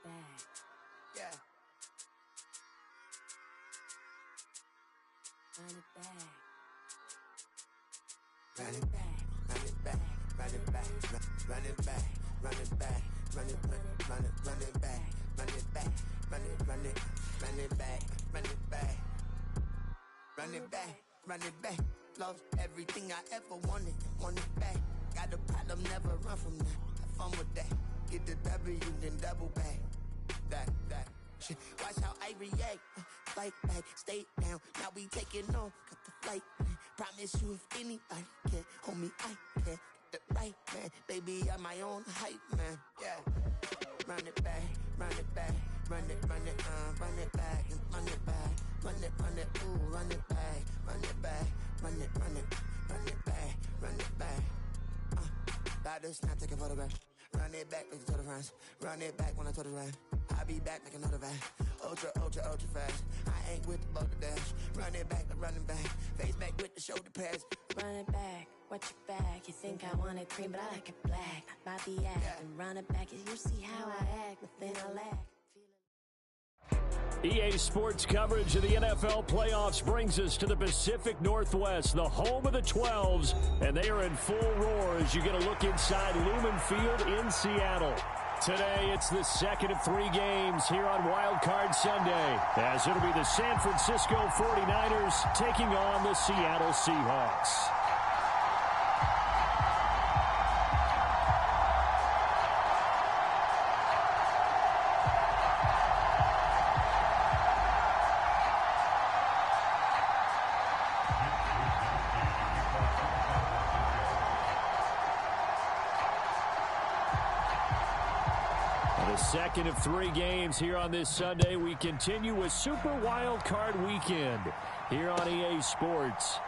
back. Yeah. Run it back. Run it back. Run it back. Run it back. Run it back. Run it back. Run it back. Run it back. Run it back. Run it back. Run it back. Run it back. Run it back. Lost everything I ever wanted. Want it back. Got a problem, never run from that. Have fun with that. Get the W, then double back. That. Shit. Watch how I react. Fight back, stay down. Now we taking off. Got the flight. Promise you if anybody can hold me, I can. Get the right man. Baby, I'm my own hype man. Yeah. Run it back. Run it back. Run it back. Run it back. Run it, ooh, run it back. Run it back. Run it back. Run it back. About to snap, take a photograph. Run it back, make it to the friends. Run it back when I told the ride. I'll be back, make another back. Ultra fast. I ain't with the boat to dash. Run it back, running back. Face back with the shoulder pads. Run it back, watch your back. You think I want it cream, but I like it black. Not by the act. And run it back, you see how I act. Nothing I lack. EA Sports coverage of the NFL playoffs brings us to the Pacific Northwest, the home of the 12s, and they are in full roar as you get a look inside Lumen Field in Seattle. Today, it's the second of 3 games here on Wild Card Sunday, as it'll be the San Francisco 49ers taking on the Seattle Seahawks. The second of 3 games here on this Sunday. We continue with Super Wild Card Weekend here on EA Sports.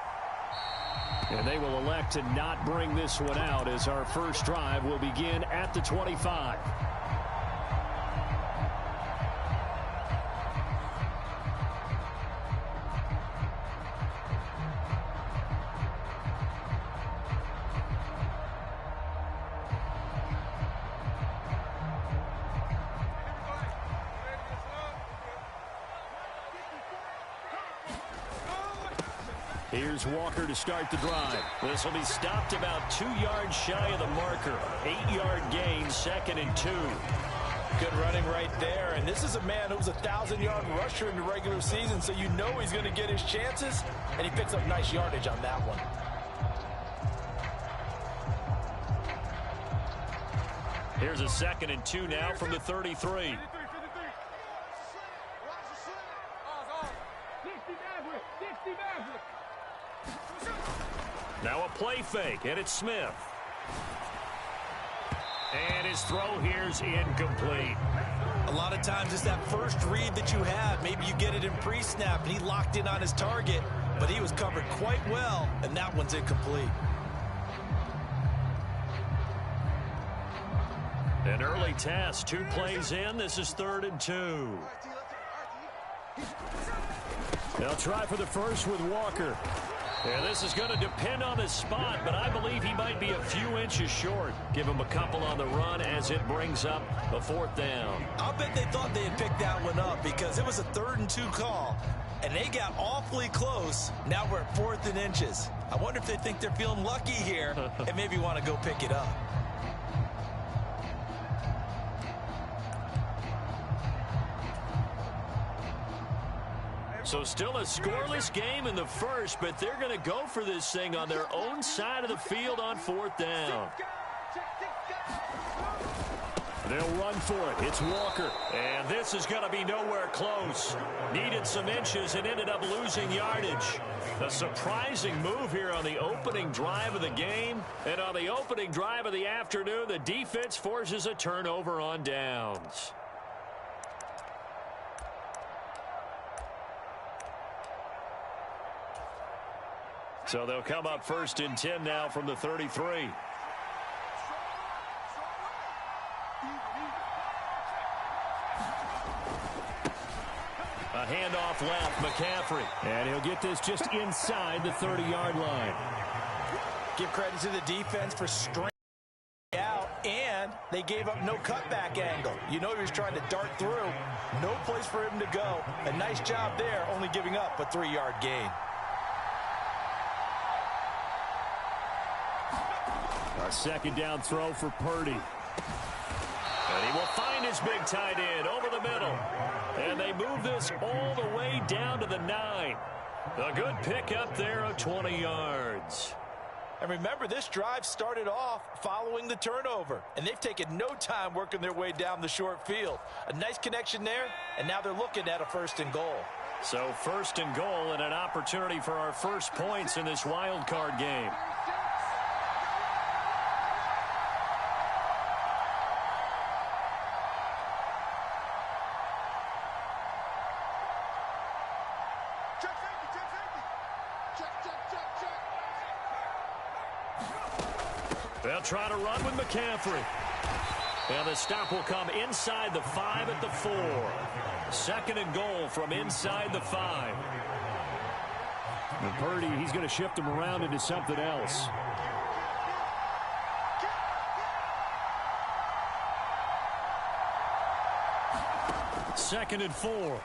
And they will elect to not bring this one out as our first drive will begin at the 25. Here's Walker to start the drive. This will be stopped about 2 yards shy of the marker. 8-yard gain, 2nd and 2. Good running right there. And this is a man who was a 1,000-yard rusher in the regular season, so you know he's going to get his chances, and he picks up nice yardage on that one. Here's a 2nd and 2 now from the 33. Now a play fake, and it's Smith. And his throw here's incomplete. A lot of times it's that first read that you have. Maybe you get it in pre-snap, and he locked in on his target, but he was covered quite well, and that one's incomplete. An early test, 2 plays in. This is 3rd and 2. They'll try for the first with Walker. Yeah, this is going to depend on the spot, but I believe he might be a few inches short. Give him a couple on the run as it brings up a 4th down. I'll bet they thought they had picked that one up because it was a 3rd and 2 call, and they got awfully close. Now we're at 4th and inches. I wonder if they think they're feeling lucky here and maybe want to go pick it up. So still a scoreless game in the first, but they're going to go for this thing on their own side of the field on 4th down. They'll run for it. It's Walker. And this is going to be nowhere close. Needed some inches and ended up losing yardage. A surprising move here on the opening drive of the game. And on the opening drive of the afternoon, the defense forces a turnover on downs. So they'll come up 1st and 10 now from the 33. A handoff left, McCaffrey. And he'll get this just inside the 30-yard line. Give credit to the defense for straight out, and they gave up no cutback angle. You know he was trying to dart through. No place for him to go. A nice job there, only giving up a 3-yard gain. A second down throw for Purdy. And he will find his big tight end over the middle. And they move this all the way down to the 9. A good pickup there of 20 yards. And remember, this drive started off following the turnover. And they've taken no time working their way down the short field. A nice connection there, and now they're looking at a 1st and goal. So 1st and goal and an opportunity for our first points in this wild card game. They'll try to run with McCaffrey. And the stop will come inside the 5 at the 4. 2nd and goal from inside the 5. And Purdy, he's going to shift him around into something else. Second and 4.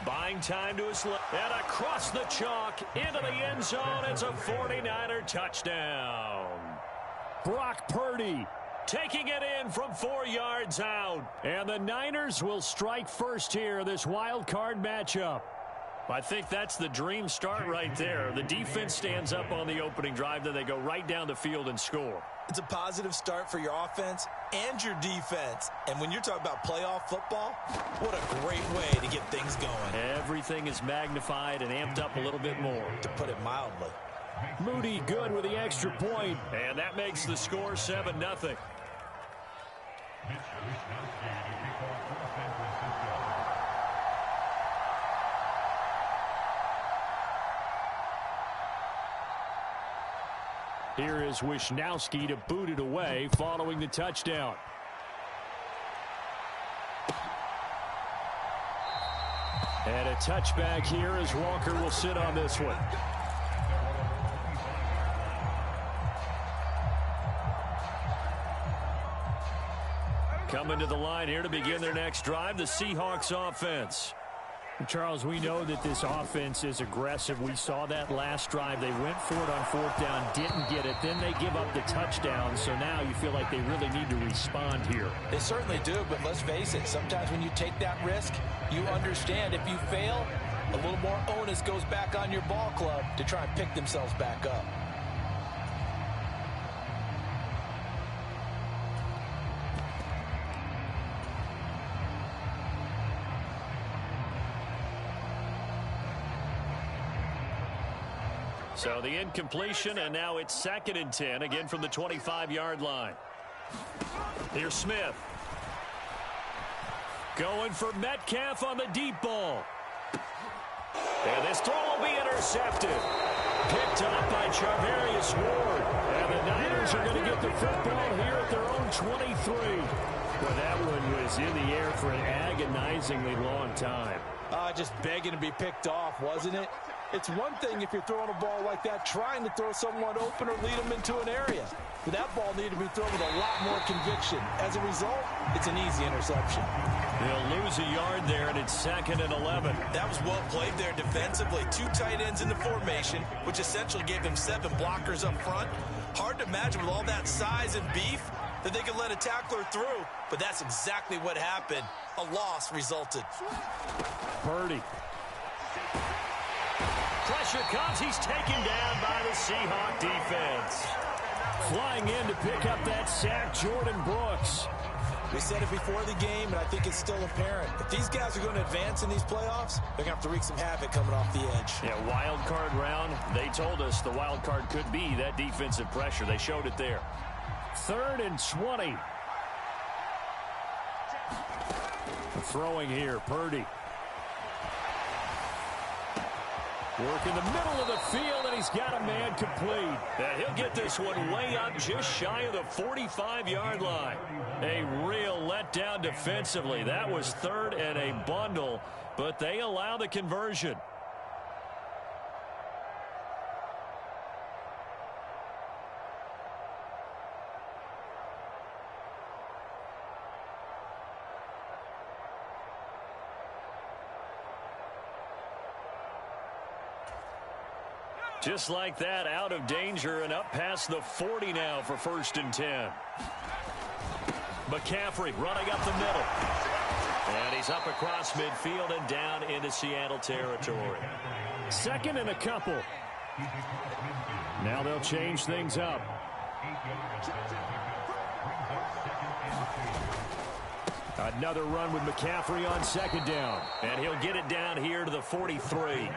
Buying time to his left. And across the chalk into the end zone. It's a 49er touchdown. Brock Purdy taking it in from 4 yards out. And the Niners will strike first here, this wild card matchup. I think that's the dream start right there. The defense stands up on the opening drive, then they go right down the field and score. It's a positive start for your offense and your defense. And when you're talking about playoff football, what a great way to get things going. Everything is magnified and amped up a little bit more. To put it mildly. Moody good with the extra point. And that makes the score 7-0. Here is Wisnowski to boot it away following the touchdown. And a touchback here as Walker will sit on this one. Coming to the line here to begin their next drive, the Seahawks offense. Charles, we know that this offense is aggressive. We saw that last drive. They went for it on 4th down, didn't get it. Then they give up the touchdown. So now you feel like they really need to respond here. They certainly do, but let's face it. Sometimes when you take that risk, you understand if you fail, a little more onus goes back on your ball club to try and pick themselves back up. So the incompletion, and now it's 2nd and 10, again from the 25-yard line. Here's Smith. Going for Metcalf on the deep ball. And this throw will be intercepted. Picked up by Charvarius Ward. And the Niners are going to get the football here at their own 23. Well, that one was in the air for an agonizingly long time. Just begging to be picked off, wasn't it? It's one thing if you're throwing a ball like that, trying to throw someone open or lead them into an area. But that ball needed to be thrown with a lot more conviction. As a result, it's an easy interception. They'll lose a yard there, and it's 2nd and 11. That was well played there defensively. 2 tight ends in the formation, which essentially gave them 7 blockers up front. Hard to imagine with all that size and beef that they could let a tackler through. But that's exactly what happened. A loss resulted. Purdy. Pressure comes. He's taken down by the Seahawk defense. Flying in to pick up that sack, Jordan Brooks. We said it before the game, and I think it's still apparent. If these guys are going to advance in these playoffs, they're going to have to wreak some havoc coming off the edge. Yeah, wild card round. They told us the wild card could be that defensive pressure. They showed it there. 3rd and 20. Throwing here, Purdy. Work in the middle of the field, and he's got a man complete. And he'll get this one way up just shy of the 45-yard line. A real letdown defensively. That was 3rd and a bundle, but they allow the conversion. Just like that, out of danger and up past the 40 now for 1st and 10. McCaffrey running up the middle. And he's up across midfield and down into Seattle territory. 2nd and a couple. Now they'll change things up. Another run with McCaffrey on 2nd down. And he'll get it down here to the 43.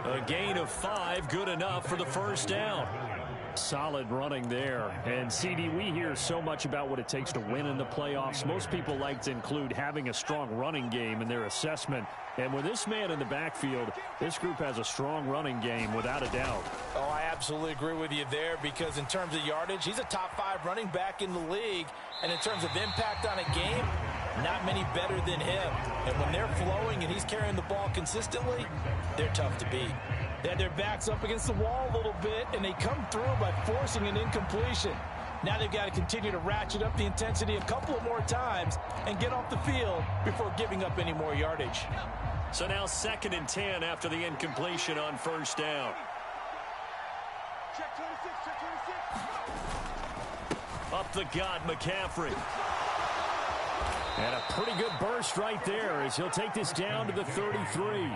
A gain of 5, good enough for the 1st down. Solid running there. And, CD, we hear so much about what it takes to win in the playoffs. Most people like to include having a strong running game in their assessment. And with this man in the backfield, this group has a strong running game without a doubt. Oh, I absolutely agree with you there because in terms of yardage, he's a top 5 running back in the league. And in terms of impact on a game, not many better than him. And when they're flowing and he's carrying the ball consistently, they're tough to beat. They had their backs up against the wall a little bit, and they come through by forcing an incompletion. Now they've got to continue to ratchet up the intensity a couple of more times and get off the field before giving up any more yardage. So now 2nd and 10 after the incompletion on 1st down. Check 26, check 26. Up the gut, McCaffrey. And a pretty good burst right there as he'll take this down to the 33.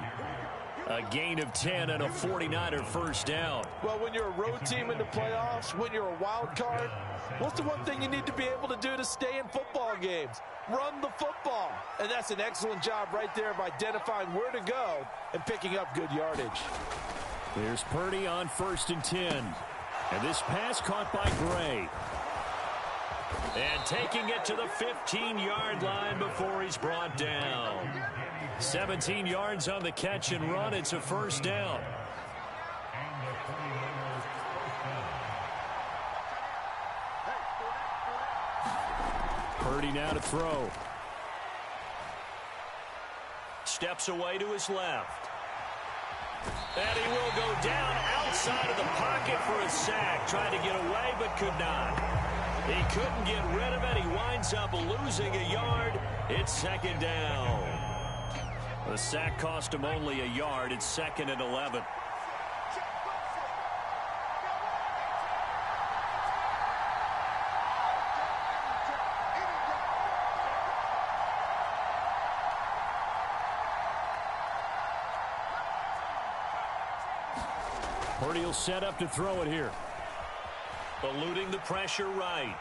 A gain of 10 and a 49er 1st down. Well, when you're a road team in the playoffs, when you're a wild card, what's the one thing you need to be able to do to stay in football games? Run the football. And that's an excellent job right there of identifying where to go and picking up good yardage. Here's Purdy on 1st and 10. And this pass caught by Gray. And taking it to the 15-yard line before he's brought down. 17 yards on the catch and run. It's a 1st down. Purdy now to throw. Steps away to his left. And he will go down outside of the pocket for a sack. Tried to get away but could not. He couldn't get rid of it. He winds up losing a yard. It's 2nd down. The sack cost him only a yard. It's 2nd and 11. Purdy will set up to throw it here. Eluding the pressure right.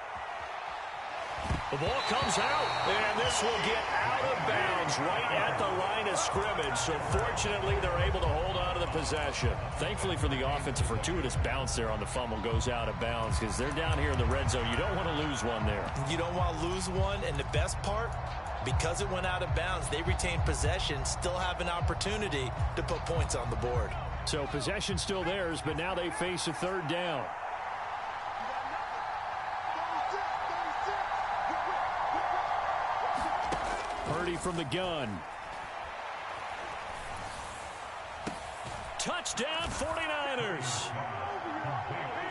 The ball comes out, and this will get out of bounds right at the line of scrimmage. So fortunately, they're able to hold on to the possession. Thankfully for the offense, a fortuitous bounce there on the fumble goes out of bounds because they're down here in the red zone. You don't want to lose one there. You don't want to lose one, and the best part, because it went out of bounds, they retain possession, still have an opportunity to put points on the board. So possession still theirs, but now they face a 3rd down. Purdy from the gun. Touchdown 49ers.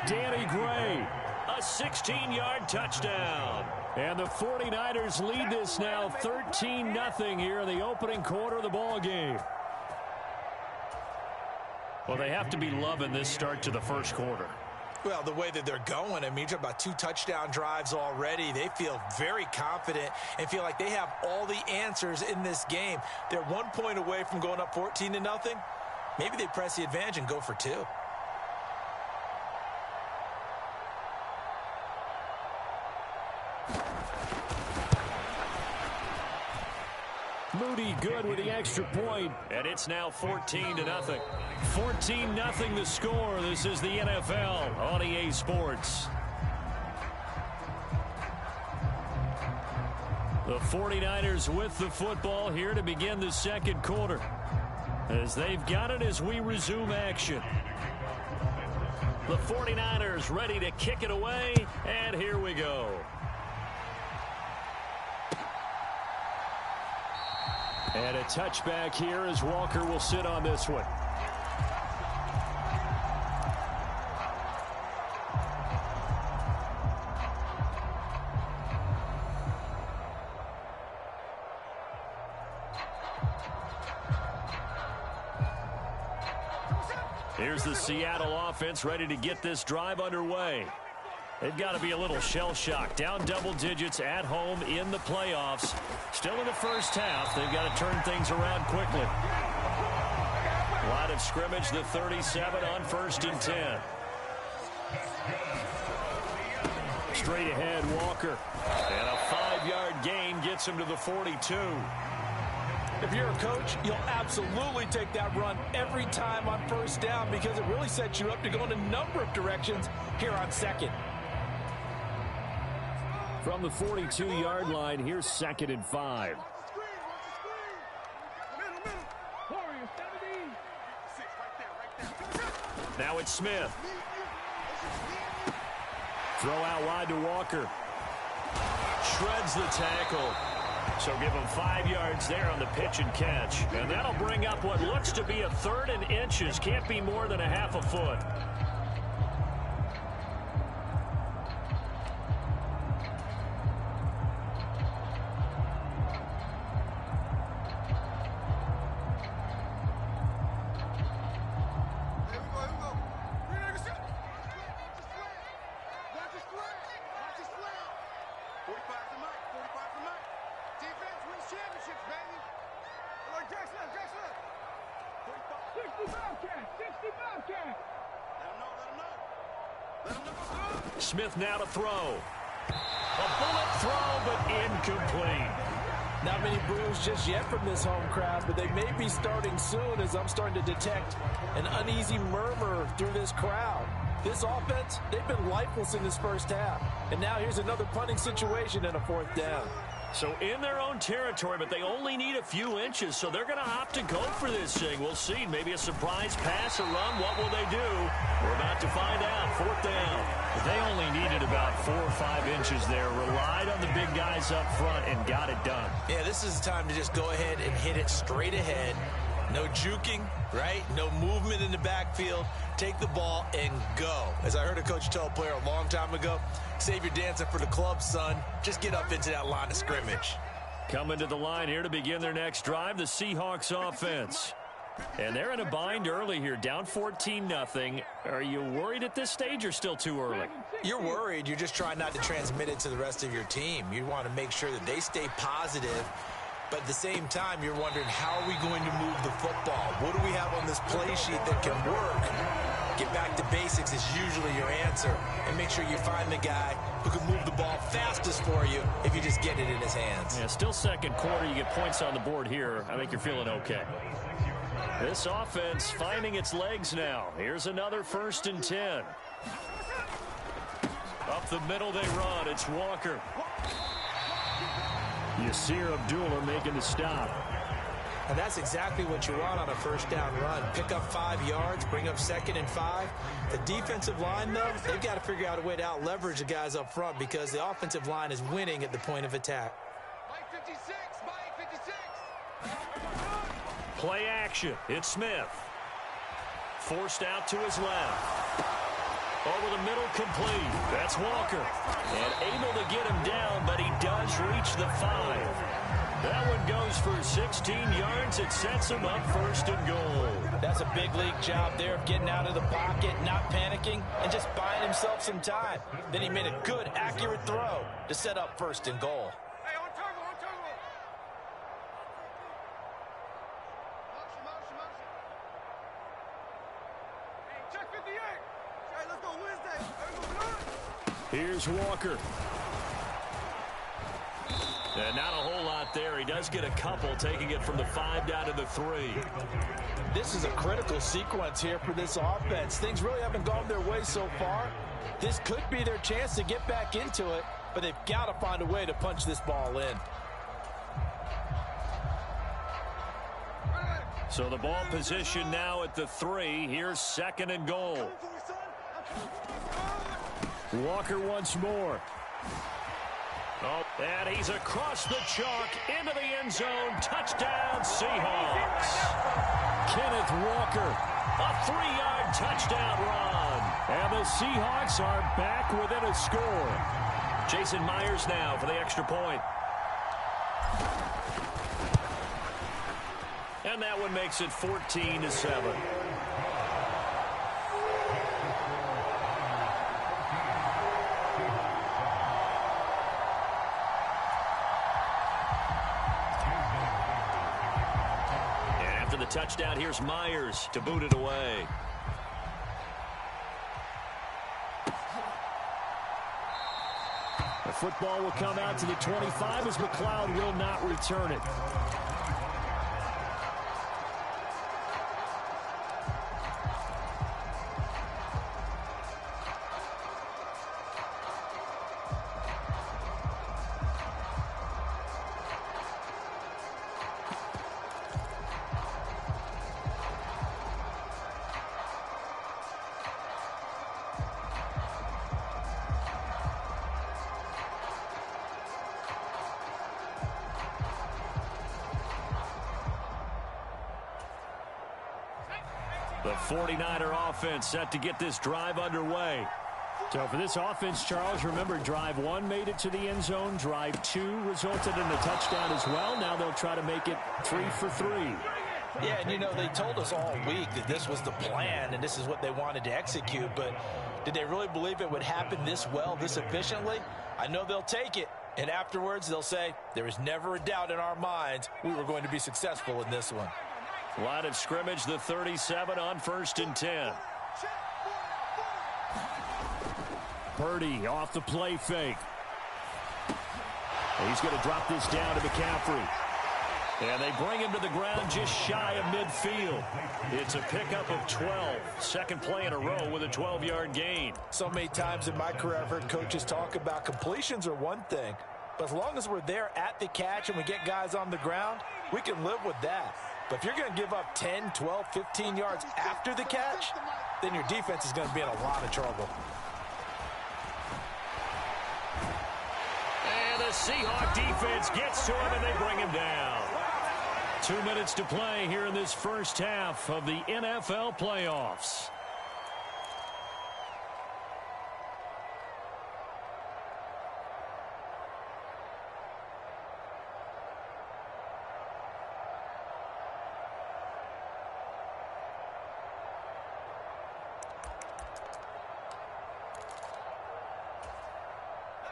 Danny Gray, a 16-yard touchdown. And the 49ers lead this now 13-0 here in the opening quarter of the ball game. Well, they have to be loving this start to the 1st quarter. Well, the way that they're going, I mean, you're talking about 2 touchdown drives already. They feel very confident and feel like they have all the answers in this game. They're 1 point away from going up 14-0. Maybe they press the advantage and go for 2. Moody good with the extra point, and it's now 14-0. 14-0 the score. This is the NFL on EA Sports. The 49ers with the football here to begin the 2nd quarter. As they've got it as we resume action. The 49ers ready to kick it away, and here we go. And a touchback here as Walker will sit on this one. Here's the Seattle offense ready to get this drive underway. They've got to be a little shell-shocked. Down double digits at home in the playoffs. Still in the first half. They've got to turn things around quickly. Line of scrimmage, the 37 on 1st and 10. Straight ahead, Walker. And a 5-yard gain gets him to the 42. If you're a coach, you'll absolutely take that run every time on 1st down because it really sets you up to go in a number of directions here on 2nd. From the 42-yard line, here's 2nd and 5. Now it's Smith. Throw out wide to Walker. Shreds the tackle. So give him 5 yards there on the pitch and catch. And that'll bring up what looks to be a 3rd and inches. Can't be more than a half a foot. Smith now to throw. A bullet throw, but incomplete. Not many boos just yet from this home crowd, but they may be starting soon as I'm starting to detect an uneasy murmur through this crowd. This offense, they've been lifeless in this first half. And now here's another punting situation and a 4th down. So in their own territory, but they only need a few inches, so they're going to opt to go for this thing. We'll see. Maybe a surprise pass or run. What will they do? We're about to find out. 4th down. But they only needed about 4 or 5 inches there. Relied on the big guys up front and got it done. Yeah, this is the time to just go ahead and hit it straight ahead. No juking, right? No movement in the backfield. Take the ball and go. As I heard a coach tell a player a long time ago, save your dancing for the club, son. Just get up into that line of scrimmage. Coming to the line here to begin their next drive, the Seahawks offense. And they're in a bind early here, down 14-0. Are you worried at this stage or still too early? You're worried. You're just trying not to transmit it to the rest of your team. You want to make sure that they stay positive. But at the same time, you're wondering, how are we going to move the football? What do we have on this play sheet that can work? Get back to basics is usually your answer. And make sure you find the guy who can move the ball fastest for you if you just get it in his hands. Yeah, still 2nd quarter. You get points on the board here. I think you're feeling okay. This offense finding its legs now. Here's another 1st and 10. Up the middle they run. It's Walker. Yasir Abdullah making the stop. And that's exactly what you want on a 1st down run. Pick up 5 yards, bring up 2nd and 5. The defensive line, though, they've got to figure out a way to out-leverage the guys up front because the offensive line is winning at the point of attack. Mike 56, Mike 56. Play action. It's Smith. Forced out to his left. Over the middle, complete. That's Walker. And able to get him down, but he does reach the 5. That one goes for 16 yards. It sets him up 1st and goal. That's a big league job there of getting out of the pocket, not panicking, and just buying himself some time. Then he made a good, accurate throw to set up 1st and goal. Hey, on turbo, on turbo. Motion, motion, motion. Hey, check 58. Hey, let's go Wednesday. Here's Walker. And not a whole lot there. He does get a couple, taking it from the 5 down to the 3. This is a critical sequence here for this offense. Things really haven't gone their way so far. This could be their chance to get back into it, but they've got to find a way to punch this ball in. So the ball position now at the 3. Here's 2nd and goal. Walker once more. Oh, and he's across the chalk into the end zone. Touchdown, Seahawks. Kenneth Walker, a 3-yard touchdown run. And the Seahawks are back within a score. Jason Myers now for the extra point. And that one makes it 14-7. the touchdown. Here's Myers to boot it away. The football will come out to the 25 as McLeod will not return it. The 49er offense set to get this drive underway. So for this offense, Charles, remember, drive 1 made it to the end zone. Drive 2 resulted in a touchdown as well. Now they'll try to make it 3 for 3. Yeah, and you know, they told us all week that this was the plan and this is what they wanted to execute. But did they really believe it would happen this well, this efficiently? I know they'll take it. And afterwards, they'll say, there was never a doubt in our minds we were going to be successful in this one. Line of scrimmage, the 37 on 1st and 10. Purdy off the play fake. He's going to drop this down to McCaffrey. And they bring him to the ground just shy of midfield. It's a pickup of 12. Second play in a row with a 12-yard gain. So many times in my career, I've heard coaches talk about completions are one thing. But as long as we're there at the catch and we get guys on the ground, we can live with that. But if you're going to give up 10, 12, 15 yards after the catch, then your defense is going to be in a lot of trouble. And the Seahawk defense gets to him, and they bring him down. 2 minutes to play here in this first half of the NFL playoffs.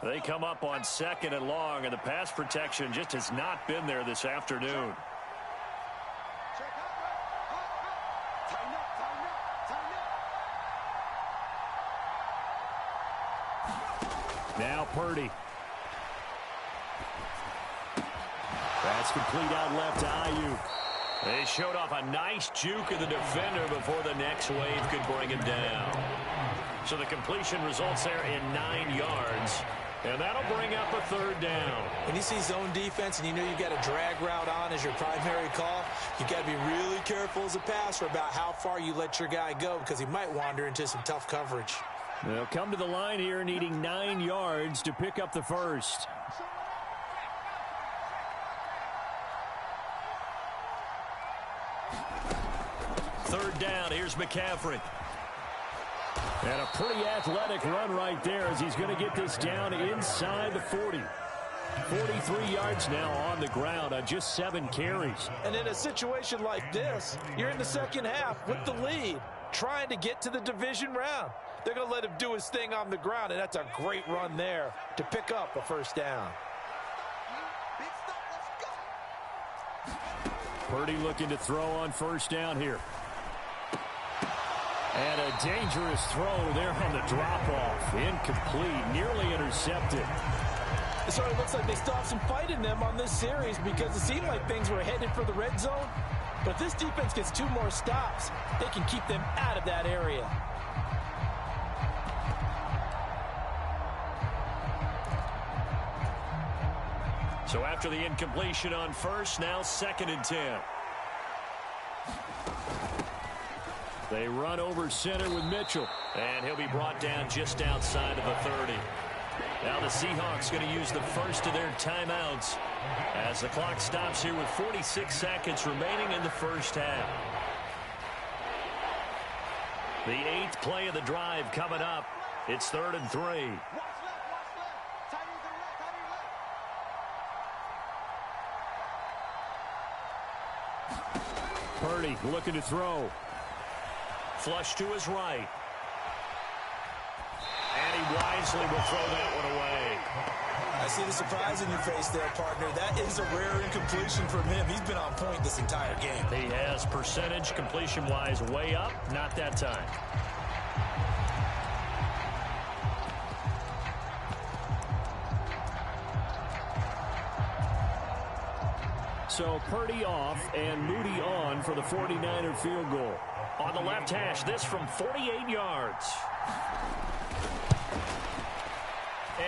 They come up on 2nd and long, and the pass protection just has not been there this afternoon. Now Purdy. That's complete out left to Ayuk. They showed off a nice juke of the defender before the next wave could bring him down. So the completion results there in 9 yards. And that'll bring up a 3rd down. When you see zone defense and you know you've got a drag route on as your primary call, you've got to be really careful as a passer about how far you let your guy go because he might wander into some tough coverage. They'll come to the line here needing 9 yards to pick up the first. Third down, here's McCaffrey. And a pretty athletic run right there as he's going to get this down inside the 40. 43 yards now on the ground on just 7 carries. And in a situation like this, you're in the second half with the lead, trying to get to the division round. They're going to let him do his thing on the ground, and that's a great run there to pick up a first down. Purdy looking to throw on first down here. And a dangerous throw there on the drop-off. Incomplete, nearly intercepted. So it looks like they still have some fight in them on this series because it seemed like things were headed for the red zone. But if this defense gets 2 more stops, they can keep them out of that area. So after the incompletion on first, now 2nd and 10. They run over center with Mitchell. And he'll be brought down just outside of the 30. Now the Seahawks going to use the first of their timeouts as the clock stops here with 46 seconds remaining in the first half. The 8th play of the drive coming up. It's 3rd and 3. Purdy looking to throw. Flush to his right. And he wisely will throw that one away. I see the surprise in your face there, partner. That is a rare incompletion from him. He's been on point this entire game. He has percentage completion-wise way up. Not that time. So Purdy off and Moody on for the 49er field goal. On the left hash, this from 48 yards.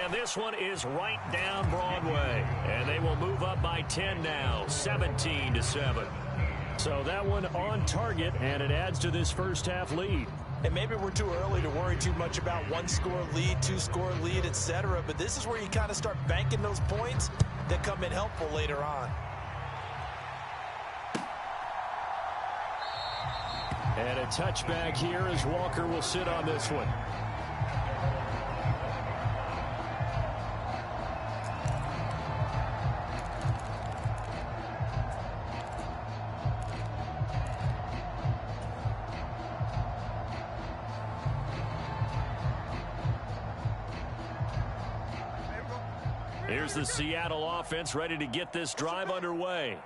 And this one is right down Broadway. And they will move up by 10 now, 17-7. So that one on target, and it adds to this first half lead. And maybe we're too early to worry too much about one-score lead, two-score lead, etc. But this is where you kind of start banking those points that come in helpful later on. And a touchback here as Walker will sit on this one. Here's the Seattle offense ready to get this drive underway.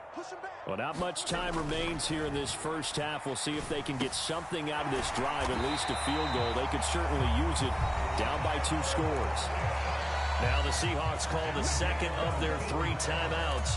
Well, not much time remains here in this first half. We'll see if they can get something out of this drive, at least a field goal. They could certainly use it down by 2 scores. Now the Seahawks call the second of their 3 timeouts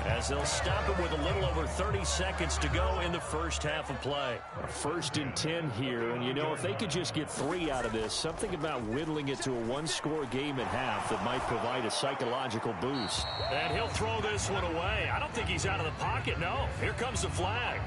as they'll stop it with a little over 30 seconds to go in the first half of play. A 1st and 10 here, and you know, if they could just get 3 out of this, something about whittling it to a 1-score game at half that might provide a psychological boost. And he'll throw this one away. I don't think he's out of the pocket, no. Here comes the flag.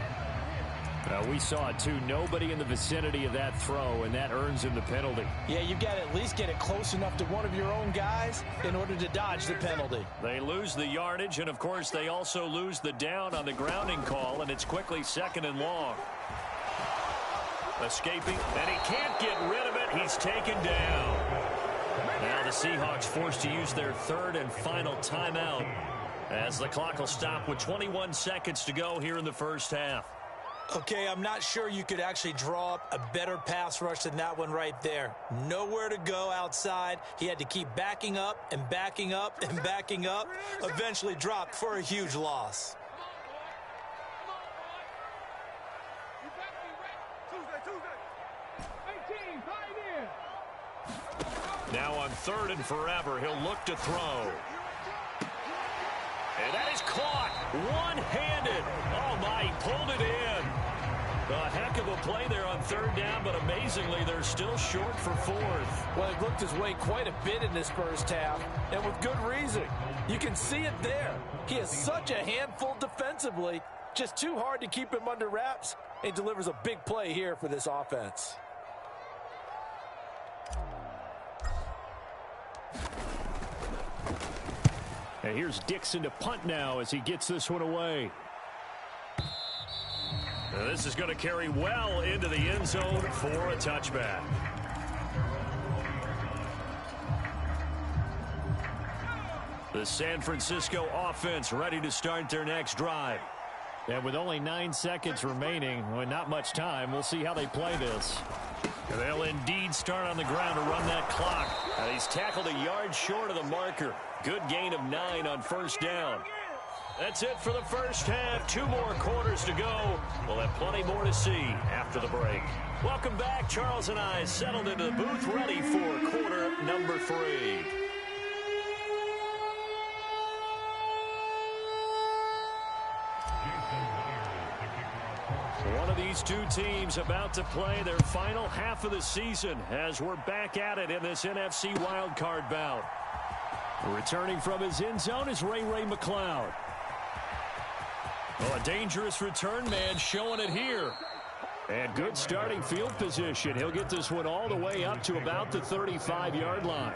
We saw it, too. Nobody in the vicinity of that throw, and that earns him the penalty. Yeah, you've got to at least get it close enough to one of your own guys in order to dodge the penalty. They lose the yardage, and, of course, they also lose the down on the grounding call, and it's quickly 2nd and long. Escaping, and he can't get rid of it. He's taken down. Now the Seahawks forced to use their 3rd and final timeout as the clock will stop with 21 seconds to go here in the first half. Okay, I'm not sure you could actually draw up a better pass rush than that one right there. Nowhere to go outside. He had to keep backing up and backing up and backing up. Eventually dropped for a huge loss. Now on 3rd and forever, he'll look to throw. And that is caught one-handed. Oh, my, he pulled it in. A heck of a play there on 3rd down, but amazingly, they're still short for 4th. Well, he looked his way quite a bit in this first half, and with good reason. You can see it there. He is such a handful defensively, just too hard to keep him under wraps, and he delivers a big play here for this offense. And here's Dixon to punt now as he gets this one away. Now this is going to carry well into the end zone for a touchback. The San Francisco offense ready to start their next drive. And with only 9 seconds remaining, well, not much time, we'll see how they play this. And they'll indeed start on the ground to run that clock. And he's tackled a yard short of the marker. Good gain of 9 on 1st down. That's it for the first half. 2 more quarters to go. We'll have plenty more to see after the break. Welcome back. Charles and I settled into the booth ready for quarter number 3. One of these 2 teams about to play their final half of the season as we're back at it in this NFC wildcard bout. Returning from his end zone is Ray McCloud. Oh, a dangerous return man showing it here. And good starting field position. He'll get this one all the way up to about the 35-yard line.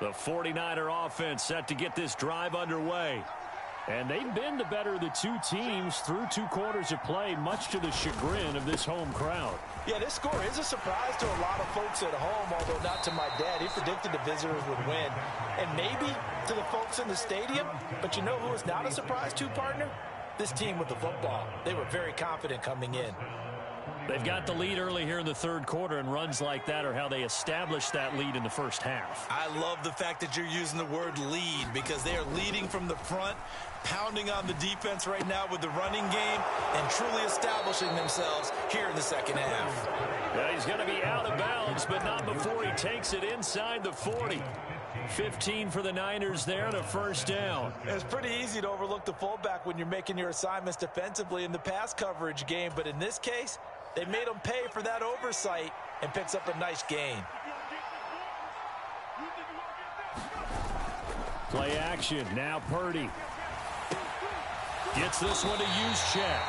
The 49er offense set to get this drive underway. And they've been the better of the two teams through 2 quarters of play, much to the chagrin of this home crowd. Yeah, this score is a surprise to a lot of folks at home, although not to my dad. He predicted the visitors would win. And maybe to the folks in the stadium, but you know who is not a surprise to, partner? This team with the football. They were very confident coming in. They've got the lead early here in the third quarter, and runs like that are how they established that lead in the first half. I love the fact that you're using the word lead because they are leading from the front, pounding on the defense right now with the running game, and truly establishing themselves here in the second half. Yeah, he's going to be out of bounds, but not before he takes it inside the 40. 15 for the Niners there and a first down. It's pretty easy to overlook the fullback when you're making your assignments defensively in the pass coverage game, but in this case, they made him pay for that oversight and picks up a nice gain. Play action. Now Purdy. Gets this one to Juszczyk.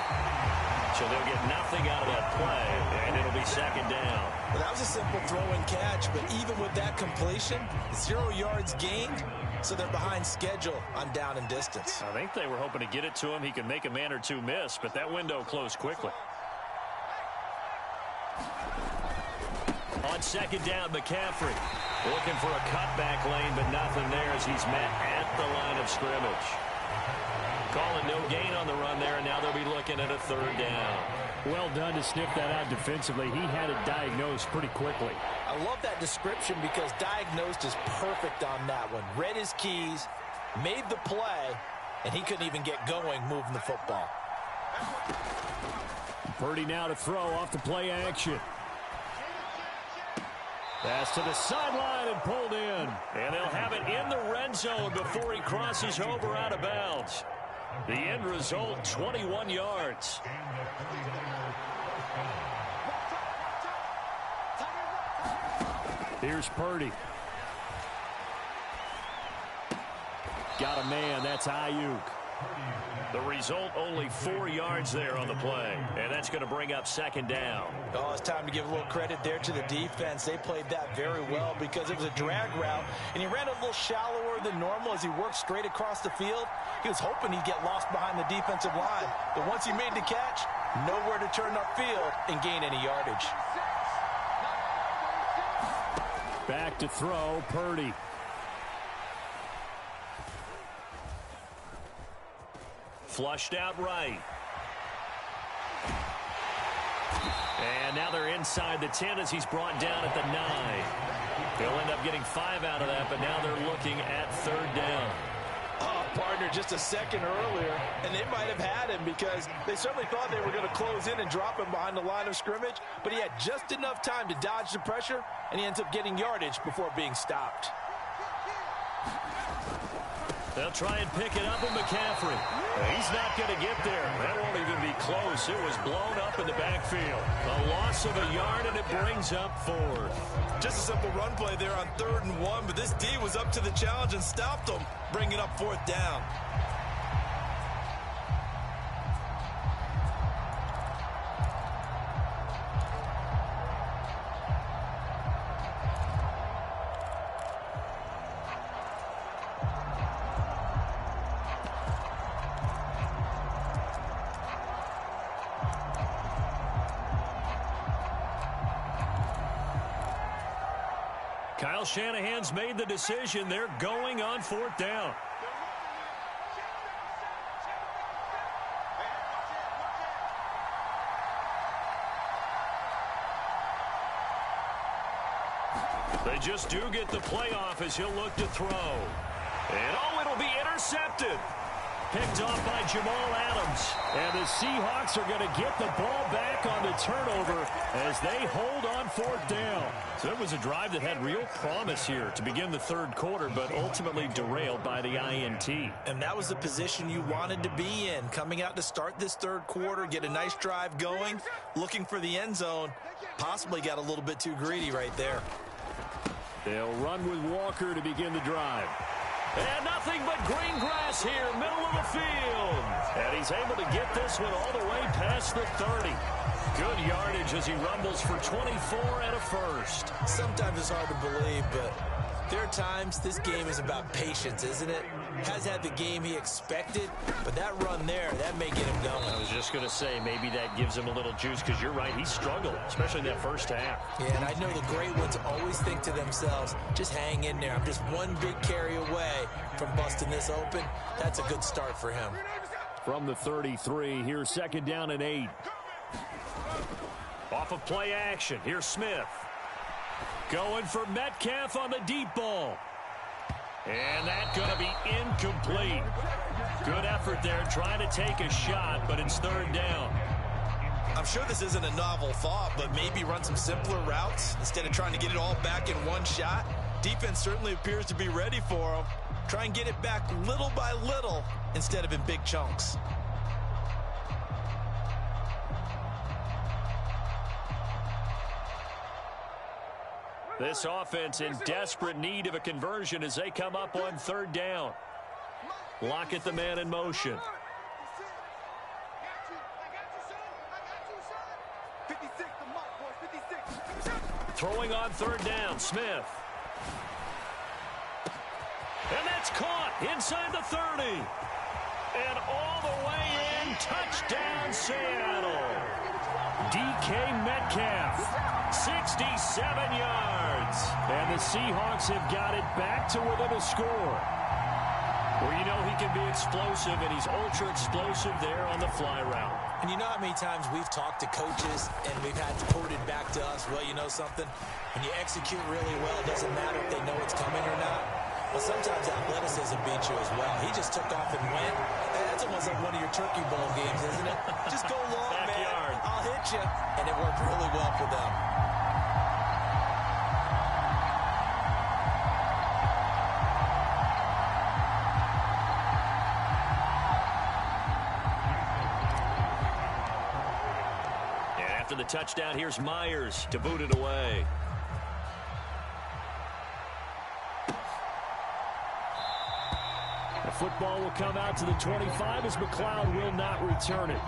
So they'll get nothing out of that play, and it'll be second down. Well, that was a simple throw and catch, but even with that completion, 0 yards gained, so they're behind schedule on down and distance. I think they were hoping to get it to him. He could make a man or two miss, but that window closed quickly. On second down, McCaffrey looking for a cutback lane, but nothing there as he's met at the line of scrimmage. Calling no gain on the run there, and now they'll be looking at a third down. Well done to sniff that out defensively. He had it diagnosed pretty quickly. I love that description because diagnosed is perfect on that one. Read his keys, made the play, and he couldn't even get going moving the football. Purdy now to throw off the play action. Pass to the sideline and pulled in. And they'll have it in the red zone before he crosses over out of bounds. The end result, 21 yards. Here's Purdy. Got a man, that's Ayuk. The result, only 4 yards there on the play. And that's going to bring up second down. Oh, it's time to give a little credit there to the defense. They played that very well because it was a drag route, and he ran a little shallower than normal as he worked straight across the field. He was hoping he'd get lost behind the defensive line. But once he made the catch, nowhere to turn upfield and gain any yardage. Back to throw, Purdy. Flushed out right. And now they're inside the 10 as he's brought down at the 9. They'll end up getting 5 out of that, but now they're looking at third down. Oh, partner, just a second earlier, and they might have had him because they certainly thought they were going to close in and drop him behind the line of scrimmage, but he had just enough time to dodge the pressure, and he ends up getting yardage before being stopped. They'll try and pick it up with McCaffrey. He's not going to get there. That won't even be close. It was blown up in the backfield. A loss of a yard, and it brings up fourth. Just a simple run play there on 3rd and 1, but this D was up to the challenge and stopped them, bringing up 4th down. Kyle Shanahan's made the decision. They're going on 4th down. They just do get the playoff as he'll look to throw. And oh, it'll be intercepted. Picked off by Jamal Adams. And the Seahawks are going to get the ball back on the turnover as they hold on 4th down. So it was a drive that had real promise here to begin the third quarter, but ultimately derailed by the INT. And that was the position you wanted to be in, coming out to start this third quarter, get a nice drive going, looking for the end zone. Possibly got a little bit too greedy right there. They'll run with Walker to begin the drive. And nothing but green grass here, middle of the field. And he's able to get this one all the way past the 30. Good yardage as he rumbles for 24 and a first. Sometimes it's hard to believe, but There are times this game is about patience, isn't it? Has had the game he expected, but that run there, that may get him going. I was just going to say, maybe that gives him a little juice, because you're right, he struggled, especially in that first half. Yeah, and I know the great ones always think to themselves, just hang in there. I'm just one big carry away from busting this open. That's a good start for him. From the 33, here's 2nd down and 8. Off of play action, here's Smith. Going for Metcalf on the deep ball. And that's going to be incomplete. Good effort there, trying to take a shot, but it's 3rd down. I'm sure this isn't a novel thought, but maybe run some simpler routes instead of trying to get it all back in one shot. Defense certainly appears to be ready for him. Try and get it back little by little instead of in big chunks. This offense in desperate need of a conversion as they come up on 3rd down. Lockett, the man in motion. Throwing on 3rd down, Smith. And that's caught inside the 30. And all the way in, touchdown Seattle. DK Metcalf, 67 yards. And the Seahawks have got it back to within a score. Well, you know he can be explosive, and he's ultra explosive there on the fly route. And you know how many times we've talked to coaches and we've had to quote it back to us, well, you know something? When you execute really well, it doesn't matter if they know it's coming or not. Well, sometimes athleticism beats you as well. He just took off and went. Hey, that's almost like one of your Turkey Bowl games, isn't it? Just go long, Backyard. man. I'll hit you. And it worked really well for them. And after the touchdown, here's Myers to boot it away. The football will come out to the 25 as McLeod will not return it.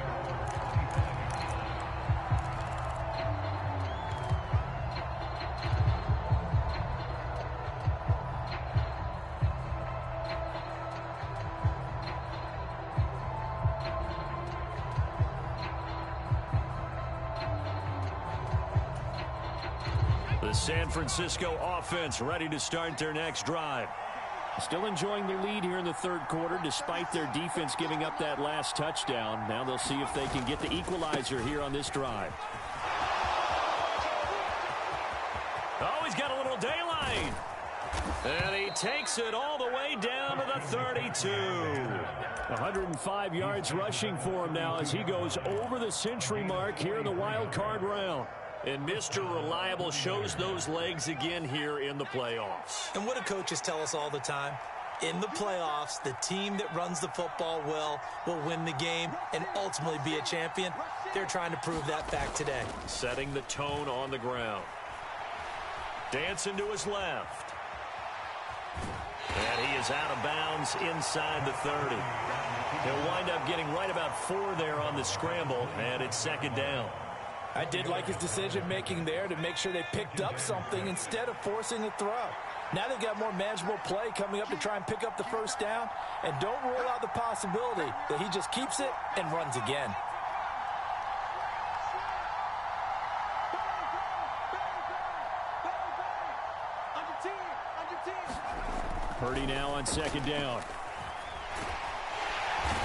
The San Francisco offense ready to start their next drive. Still enjoying the lead here in the 3rd quarter despite their defense giving up that last touchdown. Now they'll see if they can get the equalizer here on this drive. Oh, he's got a little daylight. And he takes it all the way down to the 32. 105 yards rushing for him now as he goes over the century mark here in the wild card round. And Mr. Reliable shows those legs again here in the playoffs. And what do coaches tell us all the time? In the playoffs, the team that runs the football will win the game and ultimately be a champion. They're trying to prove that fact today. Setting the tone on the ground. Dancing to his left. And he is out of bounds inside the 30. He'll wind up getting right about 4 there on the scramble, and it's 2nd down. I did like his decision-making there to make sure they picked up something instead of forcing a throw. Now they've got more manageable play coming up to try and pick up the 1st down. And don't rule out the possibility that he just keeps it and runs again. Purdy now on 2nd down.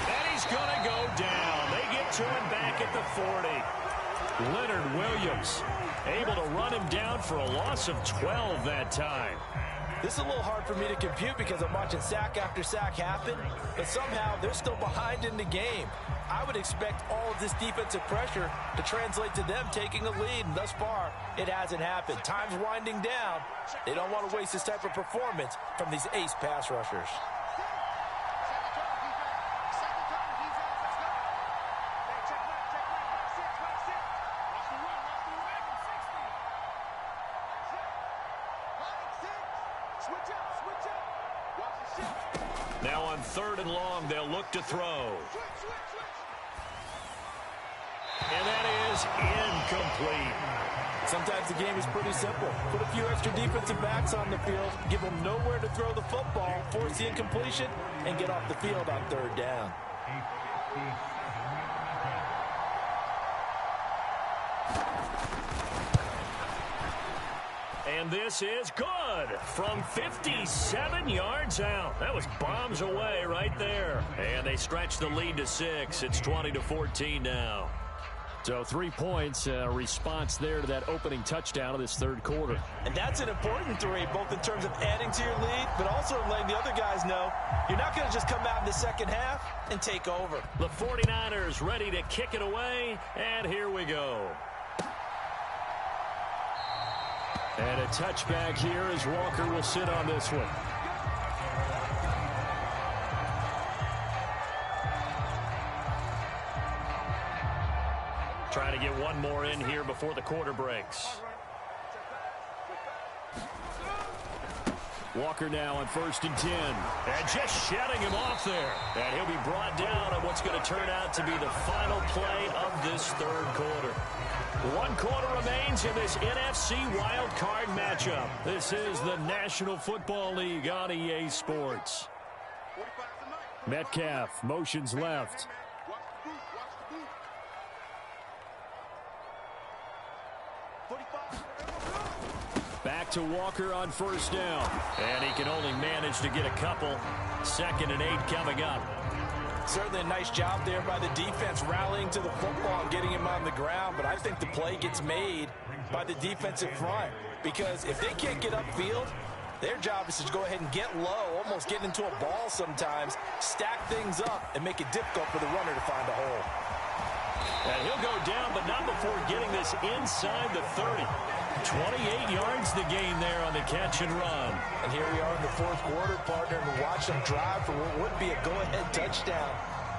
And he's going to go down. They get to him back at the 40. Leonard Williams able to run him down for a loss of 12 that time. This is a little hard for me to compute because I'm watching sack after sack happen, but somehow they're still behind in the game. I would expect all of this defensive pressure to translate to them taking a lead, and thus far, it hasn't happened. Time's winding down. They don't want to waste this type of performance from these ace pass rushers. Now on 3rd and long, they'll look to throw. And that is incomplete. Sometimes the game is pretty simple. Put a few extra defensive backs on the field, give them nowhere to throw the football, force the incompletion, and get off the field on third down. And this is good from 57 yards out. That was bombs away right there. And they stretch the lead to 6. It's 20-14 now. So 3 points, response there to that opening touchdown of this third quarter. And that's an important 3, both in terms of adding to your lead, but also letting the other guys know you're not going to just come out in the second half and take over. The 49ers ready to kick it away, and here we go. And a touchback here as Walker will sit on this one. Trying to get one more in here before the quarter breaks. Walker now on 1st and 10. And just shutting him off there. And he'll be brought down on what's going to turn out to be the final play of this third quarter. 1 quarter remains in this NFC Wild Card matchup. This is the National Football League on EA Sports. Metcalf motions left. Back to Walker on 1st down. And he can only manage to get a couple. 2nd and 8 coming up. Certainly a nice job there by the defense rallying to the football and getting him on the ground, but I think the play gets made by the defensive front because if they can't get upfield, their job is to go ahead and get low, almost get into a ball sometimes, stack things up, and make it difficult for the runner to find a hole. And he'll go down, but not before getting this inside the 30. 28 yards the gain there on the catch and run. And here we are in the 4th quarter, partner, and we watch them drive for what would be a go-ahead touchdown.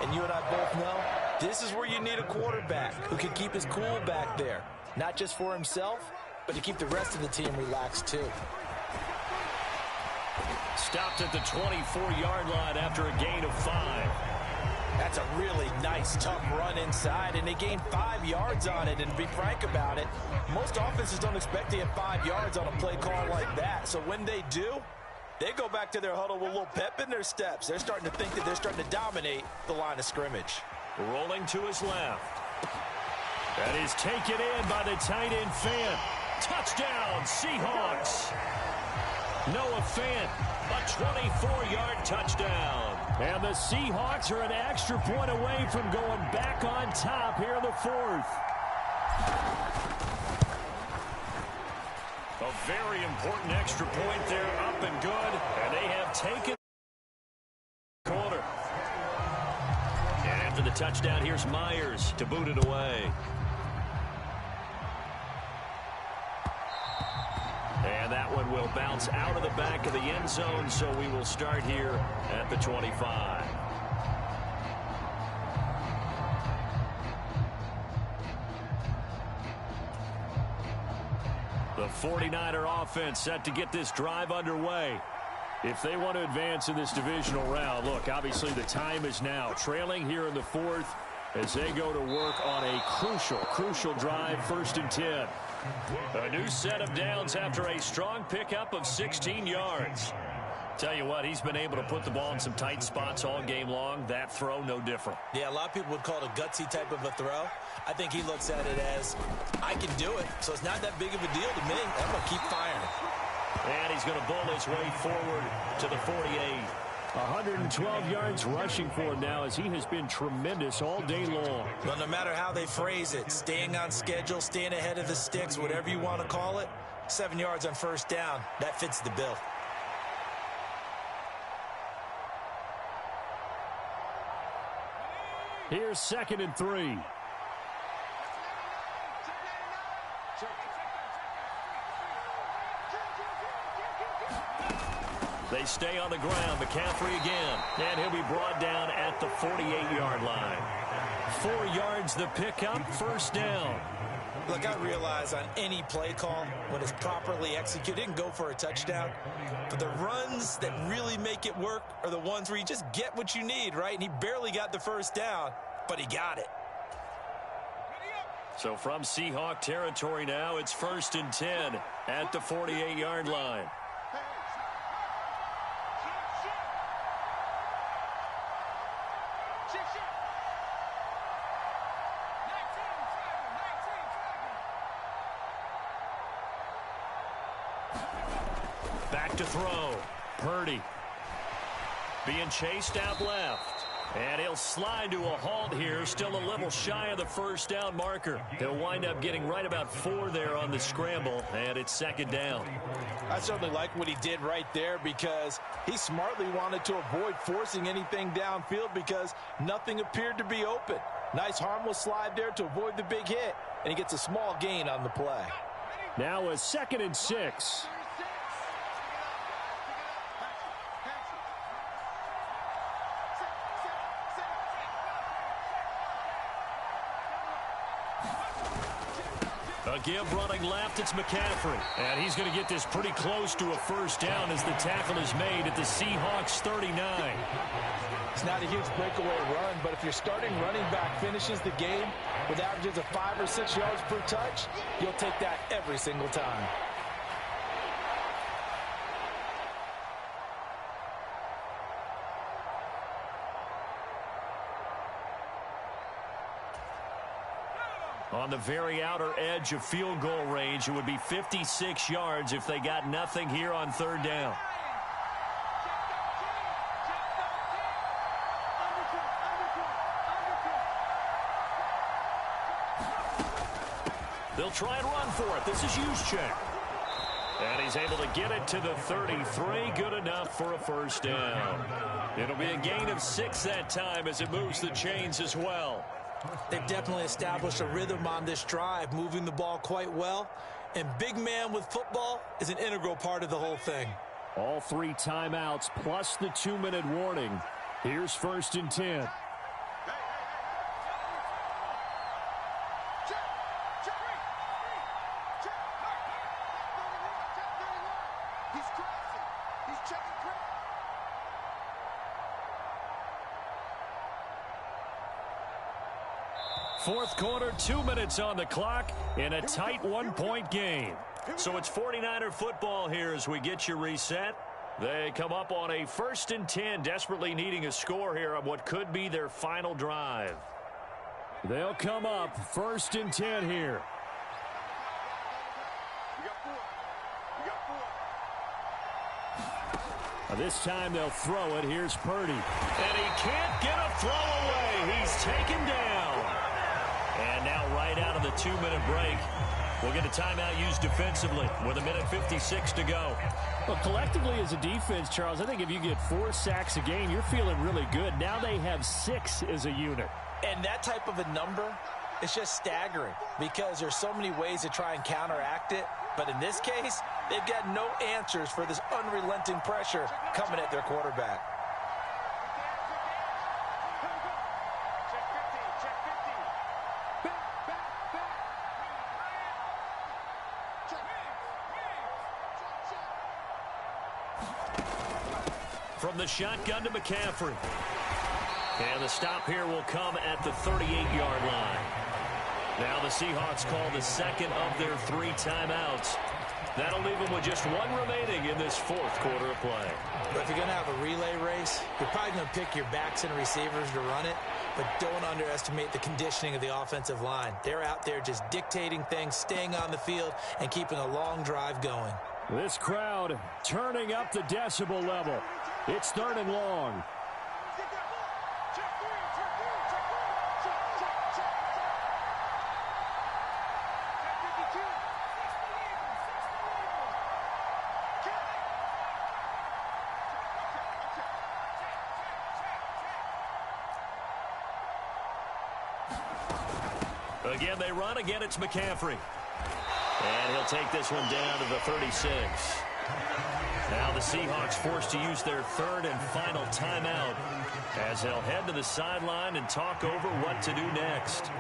And you and I both know this is where you need a quarterback who can keep his cool back there. Not just for himself, but to keep the rest of the team relaxed too. Stopped at the 24-yard line after a gain of 5. That's a really nice, tough run inside, and they gained 5 yards on it. And to be frank about it, most offenses don't expect to get 5 yards on a play call like that. So when they do, they go back to their huddle with a little pep in their steps. They're starting to think that they're starting to dominate the line of scrimmage. Rolling to his left. That is taken in by the tight end Fant. Touchdown, Seahawks. Noah Fant, a 24-yard touchdown. And the Seahawks are an extra point away from going back on top here in the 4th. A very important extra point there, up and good. And they have taken the quarter. And after the touchdown, here's Myers to boot it away. And that one will bounce out of the back of the end zone, so we will start here at the 25. The 49er offense set to get this drive underway. If they want to advance in this divisional round, look, obviously the time is now. Trailing here in the 4th as they go to work on a crucial drive, 1st and 10. A new set of downs after a strong pickup of 16 yards. Tell you what, he's been able to put the ball in some tight spots all game long. That throw, no different. Yeah, a lot of people would call it a gutsy type of a throw. I think he looks at it as, I can do it, so it's not that big of a deal to me. I'm going to keep firing. And he's going to bull his way forward to the 48. 112 yards rushing for him now as he has been tremendous all day long. Well, no matter how they phrase it, staying on schedule, staying ahead of the sticks, whatever you want to call it, 7 yards on 1st down, that fits the bill. Here's 2nd and 3. They stay on the ground. McCaffrey again. And he'll be brought down at the 48-yard line. 4 yards the pickup, 1st down. Look, I realize on any play call, when it's properly executed, it can go for a touchdown. But the runs that really make it work are the ones where you just get what you need, right? And he barely got the 1st down, but he got it. So from Seahawk territory now, it's 1st and 10 at the 48-yard line. Back to throw. Purdy being chased out left. And he'll slide to a halt here, still a little shy of the first down marker. He'll wind up getting right about 4 there on the scramble, and it's 2nd down. I certainly like what he did right there because he smartly wanted to avoid forcing anything downfield because nothing appeared to be open. Nice harmless slide there to avoid the big hit, and he gets a small gain on the play. Now a 2nd and 6. A give running left, it's McCaffrey. And he's going to get this pretty close to a first down as the tackle is made at the Seahawks 39. It's not a huge breakaway run, but if your starting running back finishes the game with averages of 5 or 6 yards per touch, you'll take that every single time. On the very outer edge of field goal range, it would be 56 yards if they got nothing here on 3rd down. They'll try and run for it. This is Juszczyk. And he's able to get it to the 33. Good enough for a first down. It'll be a gain of 6 that time as it moves the chains as well. They've definitely established a rhythm on this drive, moving the ball quite well. And big man with football is an integral part of the whole thing. All 3 timeouts plus the 2-minute warning. Here's 1st and 10. Fourth quarter, 2 minutes on the clock in a tight 1-point game. So it's 49er football here as we get you reset. They come up on a 1st and 10, desperately needing a score here on what could be their final drive. They'll come up 1st and 10 here. This time they'll throw it. Here's Purdy. And he can't get a throw away. He's taken down. And now right out of the 2-minute break, we'll get a timeout used defensively with 1:56 to go. Well, collectively as a defense, Charles, I think if you get 4 sacks a game, you're feeling really good. Now they have 6 as a unit. And that type of a number is just staggering because there's so many ways to try and counteract it. But in this case, they've got no answers for this unrelenting pressure coming at their quarterback. From the shotgun to McCaffrey. And the stop here will come at the 38-yard line. Now the Seahawks call the second of their 3 timeouts. That'll leave them with just 1 remaining in this 4th quarter of play. But if you're going to have a relay race, you're probably going to pick your backs and receivers to run it, but don't underestimate the conditioning of the offensive line. They're out there just dictating things, staying on the field, and keeping a long drive going. This crowd turning up the decibel level. It's 3rd and long. Again, they run. Again, it's McCaffrey. And he'll take this one down to the 36. Now the Seahawks forced to use their 3rd and final timeout as they'll head to the sideline and talk over what to do next.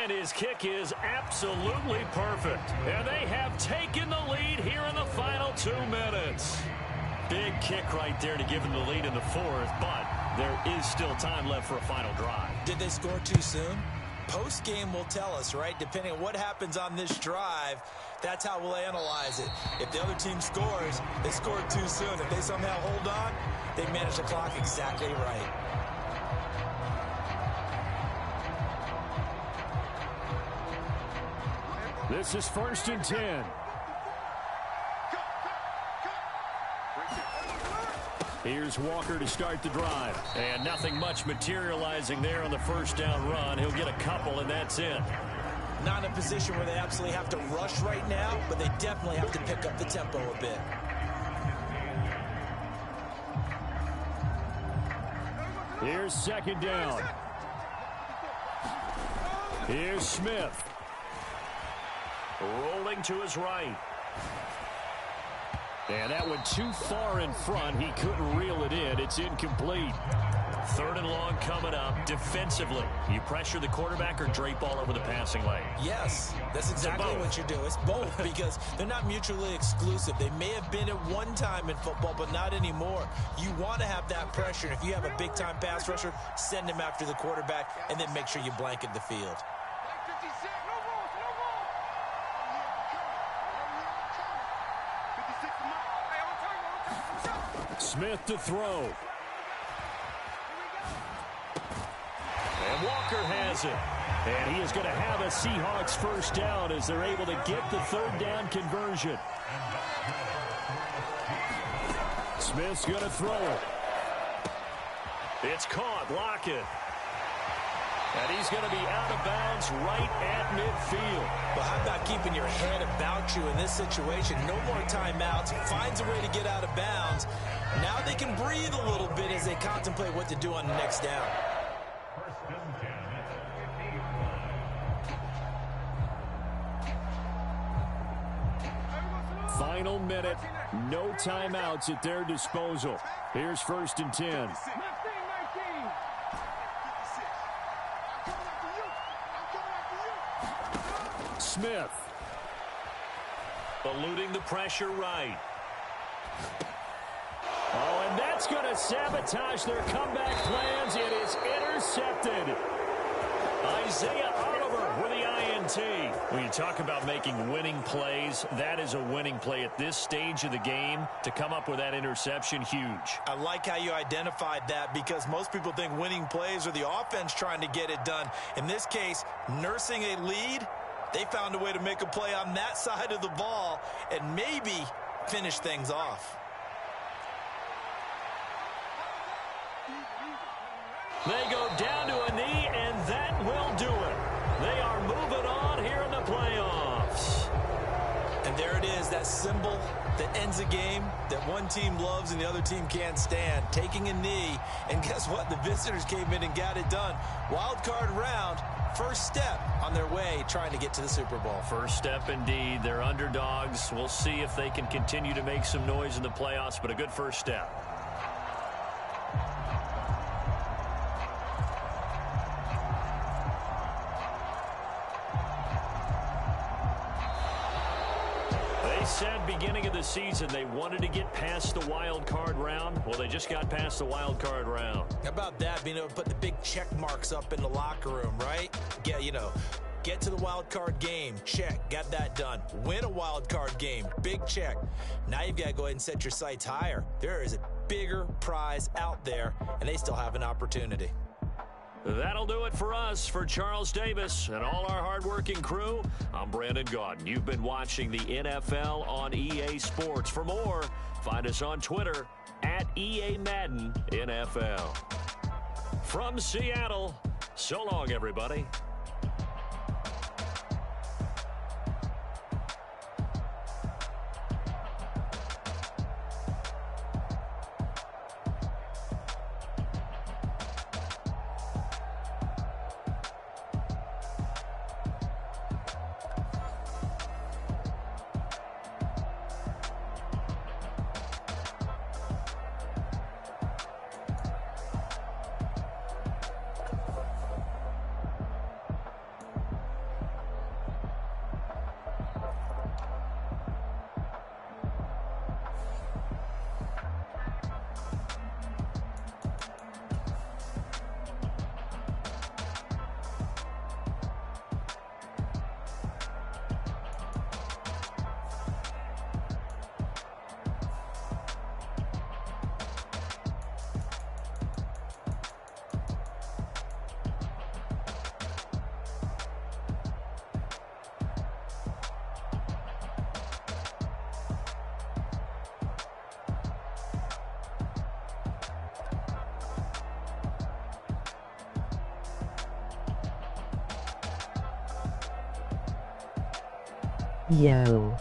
And his kick is absolutely perfect. And they have taken the lead here in the final 2 minutes. Big kick right there to give them the lead in the fourth, but there is still time left for a final drive. Did they score too soon? Post-game will tell us, right? Depending on what happens on this drive, that's how we'll analyze it. If the other team scores, they scored too soon. If they somehow hold on, they manage the clock exactly right. This is 1st and 10. Here's Walker to start the drive. And nothing much materializing there on the first down run. He'll get a couple, and that's it. Not in a position where they absolutely have to rush right now, but they definitely have to pick up the tempo a bit. Here's 2nd down. Here's Smith. Rolling to his right. And that went too far in front. He couldn't reel it in. It's incomplete. 3rd and long coming up. Defensively, you pressure the quarterback or drape all over the passing lane? Yes, that's exactly what you do. It's both because they're not mutually exclusive. They may have been at one time in football, but not anymore. You want to have that pressure. And if you have a big-time pass rusher, send him after the quarterback and then make sure you blanket the field. Smith to throw. And Walker has it. And he is going to have a Seahawks first down as they're able to get the 3rd down conversion. Smith's going to throw it. It's caught. Lockett. And he's going to be out of bounds right at midfield. But how about keeping your head about you in this situation? No more timeouts. Finds a way to get out of bounds. Now they can breathe a little bit as they contemplate what to do on the next down. Final minute. No timeouts at their disposal. Here's 1st and 10. Smith. Eluding the pressure right. Oh, and that's going to sabotage their comeback plans. It is intercepted. Isaiah Oliver with the INT. When you talk about making winning plays, that is a winning play at this stage of the game. To come up with that interception, huge. I like how you identified that because most people think winning plays are the offense trying to get it done. In this case, nursing a lead, they found a way to make a play on that side of the ball and maybe finish things off. They go down to a knee, and that will do it. They are moving on here in the playoffs. And there it is, that symbol that ends a game that one team loves and the other team can't stand. Taking a knee, and guess what? The visitors came in and got it done. Wild card round. First step on their way trying to get to the Super Bowl. First step indeed. They're underdogs. We'll see if they can continue to make some noise in the playoffs, but a good first step. They said beginning of the season they wanted to get past the wild card round. Well, they just got past the wild card round. How about that, being able to put the big check marks up in the locker room, right? Get to the wild card game, check, got that done. Win a wild card game, big check. Now you've got to go ahead and set your sights higher. There is a bigger prize out there, and they still have an opportunity. That'll do it for us. For Charles Davis and all our hardworking crew, I'm Brandon Gaudin. You've been watching the NFL on EA Sports. For more, find us on Twitter at EA Madden NFL. From Seattle, so long, everybody. Yo.